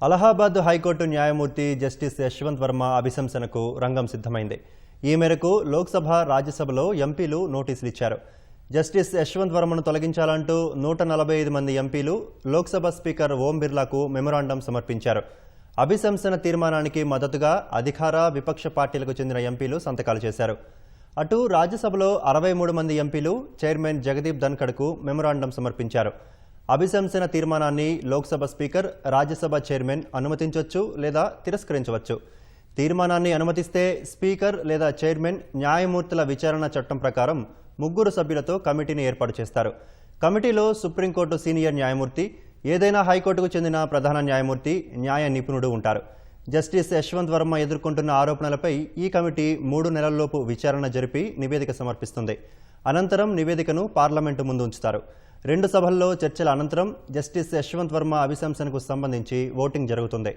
Allahabad high court న్యాయమూర్తి justice Yashwant Varma అభిశంసనకు రంగం సిద్ధమైంది. ఈ మేరకు లోక్సభ, రాజ్యసభలో ఎంపీలు నోటీసులు ఇచ్చారు. జస్టిస్ యశ్వంత్ వర్మను తొలగించాలంటూ 145 మంది ఎంపీలు లోక్సభ స్పీకర్ ఓం బిర్లాకు మెమొరాండం సమర్పించారు. అభిశంసన తీర్మానానికి మద్దతుగా అధికార, విపక్ష పార్టీలకు చెందిన ఎంపీలు సంతకాలు చేశారు. అటు రాజ్యసభలో 63 మంది ఎంపీలు చైర్మన్ జగదీప్ ధన్ఖడ్కు మెమొరాండం సమర్పించారు. అభిశంసన తీర్మానాన్ని లోక్సభ స్పీకర్, రాజ్యసభ చైర్మన్ అనుమతించవచ్చు లేదా తిరస్కరించవచ్చు. తీర్మానాన్ని అనుమతిస్తే స్పీకర్ లేదా చైర్మన్ న్యాయమూర్తుల విచారణ చట్టం ప్రకారం 3 సభ్యులతో కమిటీని ఏర్పాటు చేస్తారు. కమిటీలో సుప్రీంకోర్టు సీనియర్ న్యాయమూర్తి, ఏదైనా హైకోర్టుకు చెందిన ప్రధాన న్యాయమూర్తి, న్యాయ నిపుణుడు ఉంటారు. జస్టిస్ యశ్వంత్ వర్మ ఎదుర్కొంటున్న ఆరోపణలపై ఈ కమిటీ 3 నెలల్లోపు విచారణ జరిపి నివేదిక సమర్పిస్తుంది. అనంతరం నివేదికను పార్లమెంటు ముందు ఉంచుతారు. 2 సభల్లో చర్చల అనంతరం జస్టిస్ యశ్వంత్ వర్మ అభిశంసనకు సంబంధించి ఓటింగ్ జరుగుతుంది.